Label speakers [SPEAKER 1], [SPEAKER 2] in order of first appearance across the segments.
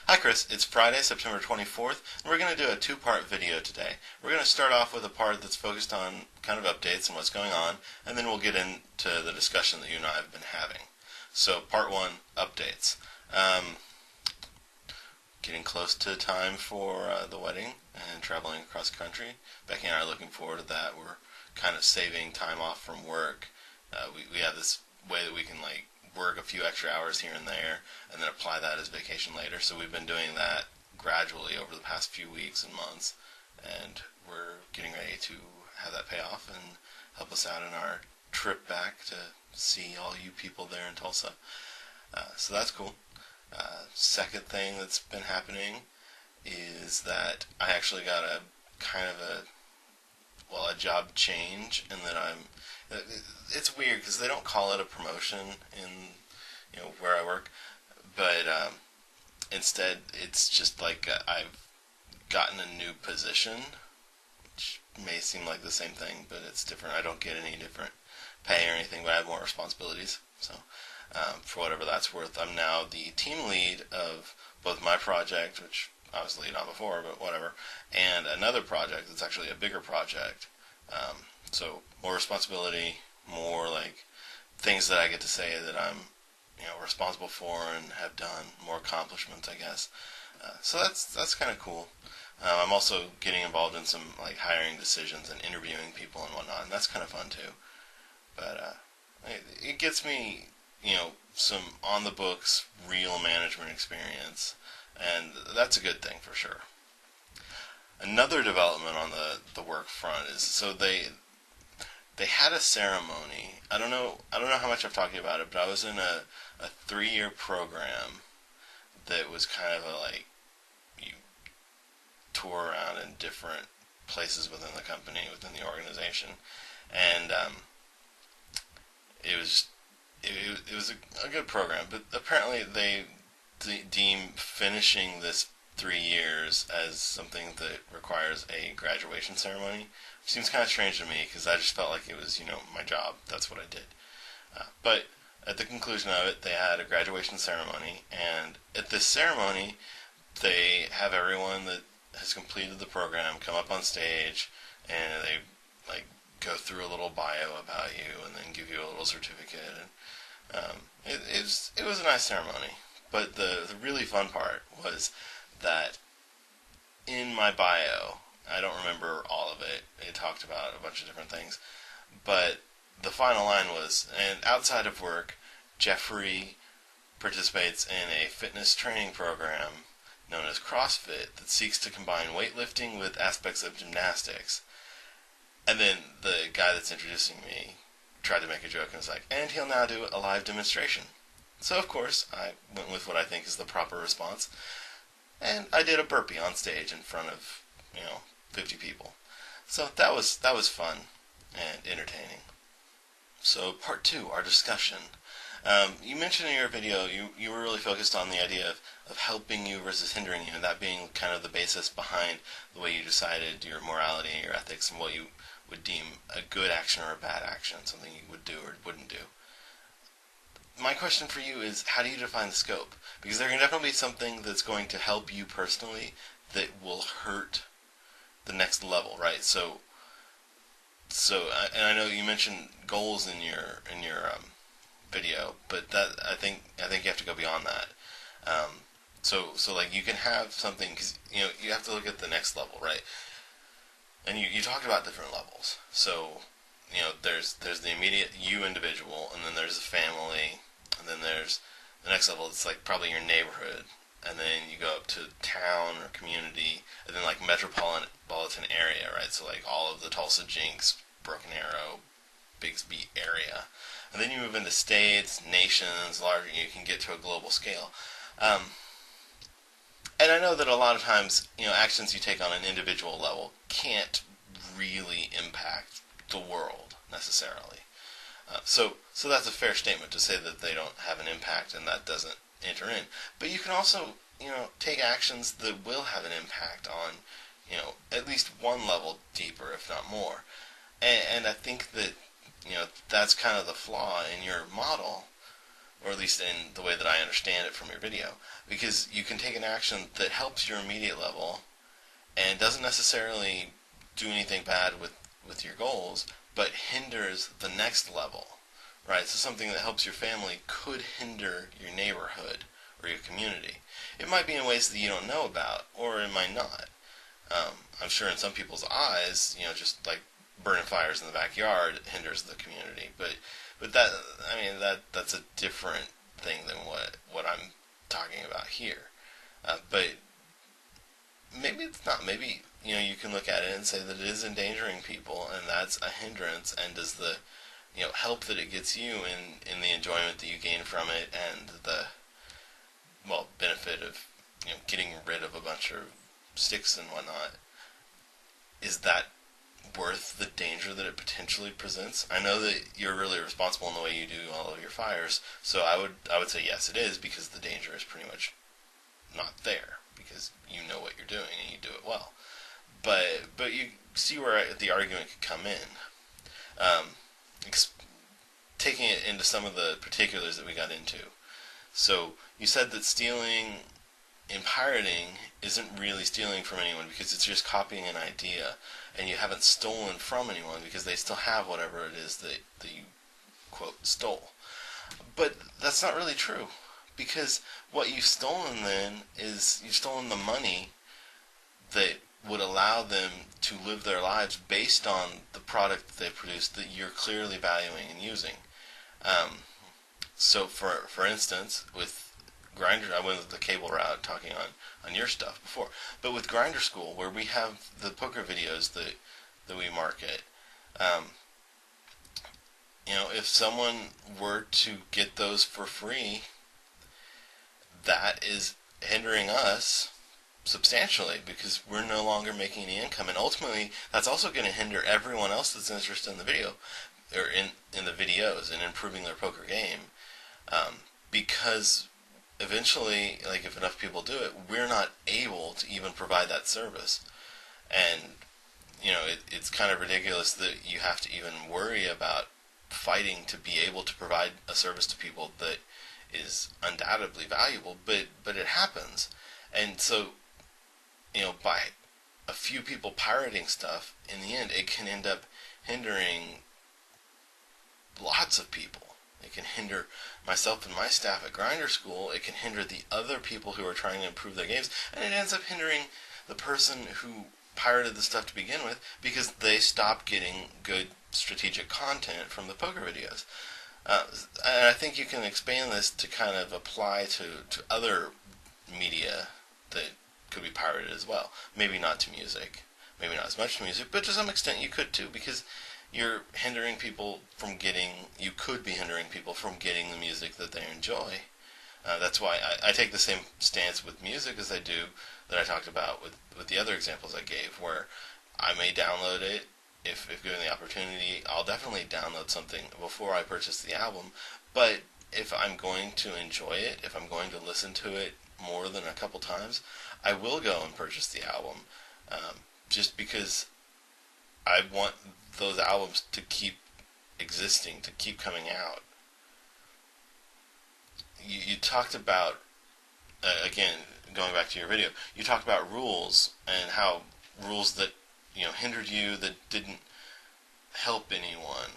[SPEAKER 1] Hi Chris, it's Friday, September 24th, and we're going to do a two-part video today. We're going to start off with a part that's focused on kind of updates and what's going on, and then we'll get into the discussion that you and I have been having. So part one, updates. Getting close to time for the wedding and traveling across the country. Becky and I are looking forward to that. We're kind of saving time off from work. We have this way that we can work a few extra hours here and there and then apply that as vacation later. So we've been doing that gradually over the past few weeks and months, and we're getting ready to have that pay off and help us out in our trip back to see all you people there in Tulsa. So that's cool. Second thing that's been happening is that I actually got a job change, and that it's weird because they don't call it a promotion in where I work, but instead it's just I've gotten a new position, which may seem like the same thing, but it's different. I don't get any different pay or anything, but I have more responsibilities. So for whatever that's worth, I'm now the team lead of both my project, which I was lead on before, but whatever, and another project that's actually a bigger project. So more responsibility, more things that I get to say that I'm responsible for and have done, more accomplishments, I guess. So that's kind of cool. I'm also getting involved in some hiring decisions and interviewing people and whatnot, and that's kind of fun too. But it gets me some on the books real management experience, and that's a good thing for sure. Another development on the work front is they had a ceremony. I don't know how much I've talked about it, but I was in a 3-year program that was kind of you tour around in different places within the company, within the organization, and it was a good program. But apparently they deem finishing this 3 years as something that requires a graduation ceremony. Which seems kind of strange to me because I just felt like it was my job. That's what I did. But at the conclusion of it, they had a graduation ceremony, and at this ceremony, they have everyone that has completed the program come up on stage, and they go through a little bio about you, and then give you a little certificate. And it was a nice ceremony. But the really fun part was that in my bio, I don't remember all of it. It talked about a bunch of different things, but the final line was, and outside of work, Jeffrey participates in a fitness training program known as CrossFit that seeks to combine weightlifting with aspects of gymnastics. And then the guy that's introducing me tried to make a joke and was like, and he'll now do a live demonstration. So of course, I went with what I think is the proper response, and I did a burpee on stage in front of 50 people. So that was fun and entertaining. So part two, our discussion. You mentioned in your video you were really focused on the idea of helping you versus hindering you, and that being kind of the basis behind the way you decided your morality and your ethics and what you would deem a good action or a bad action, something you would do or wouldn't do. My question for you is, how do you define the scope? Because there can definitely be something that's going to help you personally that will hurt the next level, right? So, and I know you mentioned goals in your video, but that I think you have to go beyond that. So you can have something, because you have to look at the next level, right? And you talked about different levels. So there's the immediate you individual, and then there's the family, and then there's the next level. It's probably your neighborhood. And then you go up to town or community, and then metropolitan area, right? So all of the Tulsa, Jinx, Broken Arrow, Bigsby area. And then you move into states, nations, larger, you can get to a global scale. And I know that a lot of times, actions you take on an individual level can't really impact the world necessarily. So that's a fair statement to say that they don't have an impact and that doesn't enter in. But you can also, take actions that will have an impact on, at least one level deeper, if not more. And I think that, that's kind of the flaw in your model, or at least in the way that I understand it from your video, because you can take an action that helps your immediate level and doesn't necessarily do anything bad with your goals, but hinders the next level, right? So something that helps your family could hinder your neighborhood or your community. It might be in ways that you don't know about, or it might not. I'm sure in some people's eyes, just like burning fires in the backyard hinders the community, but that's a different thing than what I'm talking about here. But maybe it's not. Maybe you can look at it and say that it is endangering people, and that's a hindrance. And does the help that it gets you in the enjoyment that you gain from it, and the benefit of getting rid of a bunch of sticks and whatnot, is that worth the danger that it potentially presents? I know that you're really responsible in the way you do all of your fires, so I would say yes, it is, because the danger is pretty much not there, because you know what you're doing and you do it well. But you see where the argument could come in. Taking it into some of the particulars that we got into. So you said that stealing in pirating isn't really stealing from anyone, because it's just copying an idea, and you haven't stolen from anyone because they still have whatever it is that you, quote, stole. But that's not really true, because what you've stolen then is you've stolen the money that would allow them to live their lives based on the product that they've produced that you're clearly valuing and using. So for instance, with Grindr, I went with the cable route talking on your stuff before, but with Grindr School, where we have the poker videos that we market, if someone were to get those for free, that is hindering us substantially, because we're no longer making any income, and ultimately that's also going to hinder everyone else that's interested in the video, or in the videos, and improving their poker game, because eventually, like, if enough people do it, we're not able to even provide that service. And it's kind of ridiculous that you have to even worry about fighting to be able to provide a service to people that is undoubtedly valuable, but it happens. And so, by a few people pirating stuff, in the end, it can end up hindering lots of people. It can hinder myself and my staff at Grindr School. It can hinder the other people who are trying to improve their games, and it ends up hindering the person who pirated the stuff to begin with, because they stopped getting good strategic content from the poker videos. And I think you can expand this to kind of apply to other media that could be pirated as well. Maybe not to music, maybe not as much to music, but to some extent you could too, because you could be hindering people from getting the music that they enjoy. That's why I take the same stance with music as I do that I talked about with the other examples I gave, where I may download it. If given the opportunity, I'll definitely download something before I purchase the album. But if I'm going to enjoy it, if I'm going to listen to it more than a couple times, I will go and purchase the album, just because I want those albums to keep existing, to keep coming out. You talked about, again, going back to your video, you talked about rules, and how rules that hindered you, that didn't help anyone,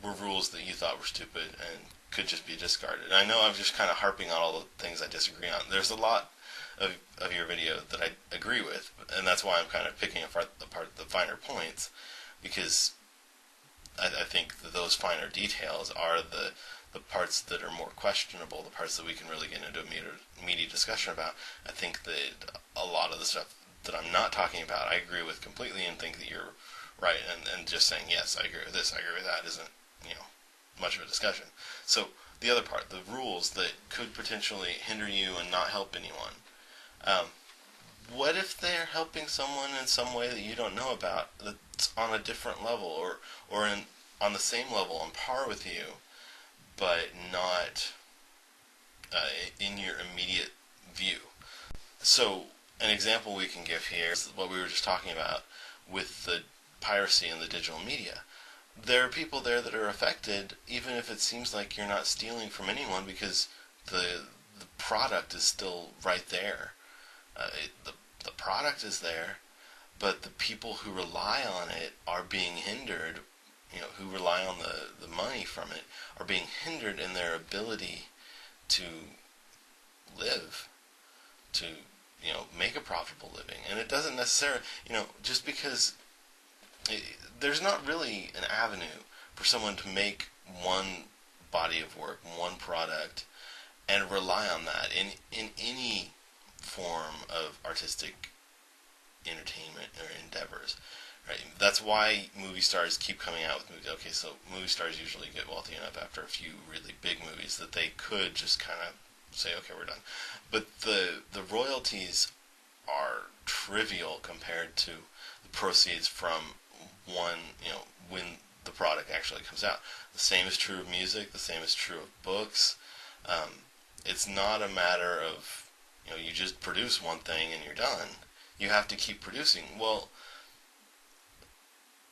[SPEAKER 1] were rules that you thought were stupid and could just be discarded. And I know I'm just kind of harping on all the things I disagree on. There's a lot of your video that I agree with, and that's why I'm kind of picking apart the finer points, because I think that those finer details are the parts that are more questionable, the parts that we can really get into a meaty discussion about. I think that a lot of the stuff that I'm not talking about, I agree with completely, and think that you're right, and just saying, yes, I agree with this, I agree with that, isn't, much of a discussion. So, the other part, the rules that could potentially hinder you and not help anyone. What if they're helping someone in some way that you don't know about, that's on a different level, or on the same level, on par with you, but not in your immediate view? So, an example we can give here is what we were just talking about with the piracy and the digital media. there are people there that are affected, even if it seems like you're not stealing from anyone, because the product is still right there. The product is there, but the people who rely on it are being hindered. Who rely on the money from it are being hindered in their ability to live, to make a profitable living. And it doesn't necessarily, just because there's not really an avenue for someone to make one body of work, one product, and rely on that in any form of artistic entertainment or endeavors. Right? That's why movie stars keep coming out with movies. Okay, so movie stars usually get wealthy enough after a few really big movies that they could just kind of say, okay, we're done. But the royalties are trivial compared to the proceeds from one, when the product actually comes out. The same is true of music. The same is true of books. It's not a matter of, you just produce one thing and you're done. You have to keep producing. Well,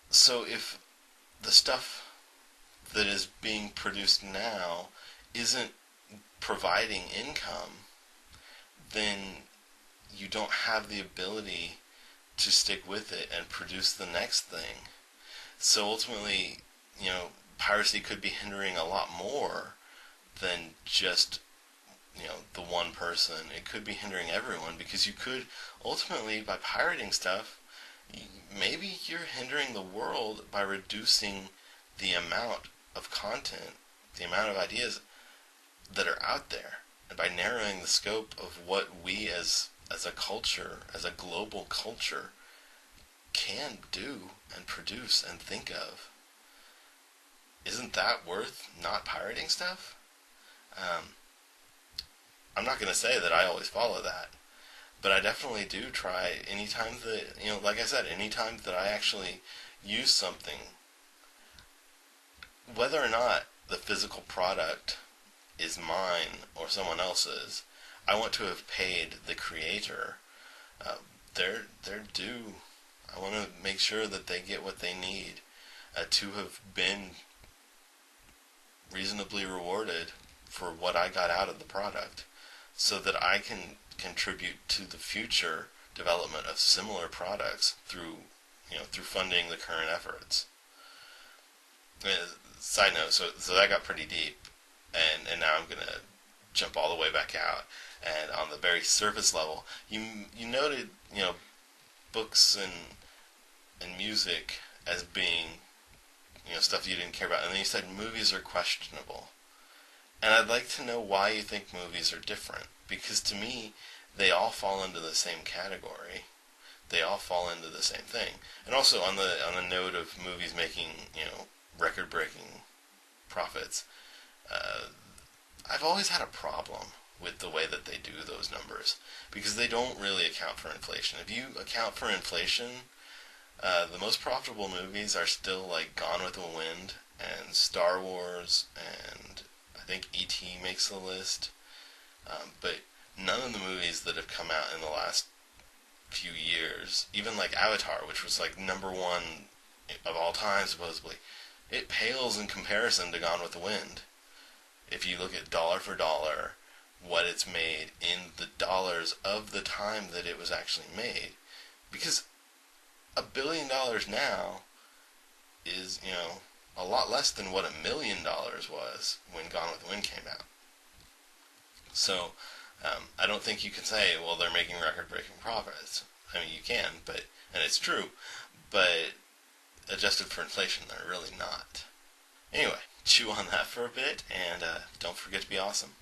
[SPEAKER 1] so if the stuff that is being produced now isn't providing income, then you don't have the ability to stick with it and produce the next thing. So ultimately, piracy could be hindering a lot more than just, the one person. It could be hindering everyone, because you could ultimately, by pirating stuff, maybe you're hindering the world by reducing the amount of content, the amount of ideas that are out there, and by narrowing the scope of what we as a culture, as a global culture, can do and produce and think of. Isn't that worth not pirating stuff? I'm not going to say that I always follow that, but I definitely do try anytime that, like I said, anytime that I actually use something, whether or not the physical product is mine or someone else's, I want to have paid the creator their due. I want to make sure that they get what they need to have been reasonably rewarded for what I got out of the product, so that I can contribute to the future development of similar products through funding the current efforts. Side note, so that got pretty deep, and now I'm gonna jump all the way back out. And on the very surface level, you noted books and music as being stuff you didn't care about, and then you said movies are questionable. And I'd like to know why you think movies are different, because to me, they all fall into the same category. They all fall into the same thing. And also on the note of movies making record-breaking profits, I've always had a problem with the way that they do those numbers, because they don't really account for inflation. If you account for inflation, the most profitable movies are still like Gone with the Wind and Star Wars, and I think E.T. makes the list. But none of the movies that have come out in the last few years, even like Avatar, which was like number one of all time supposedly, it pales in comparison to Gone with the Wind. If you look at dollar for dollar, what it's made in the dollars of the time that it was actually made. Because $1 billion now is, a lot less than what $1 million was when Gone with the Wind came out. So, I don't think you can say, well, they're making record-breaking profits. I mean, you can, and it's true, but adjusted for inflation, they're really not. Anyway, chew on that for a bit, and don't forget to be awesome.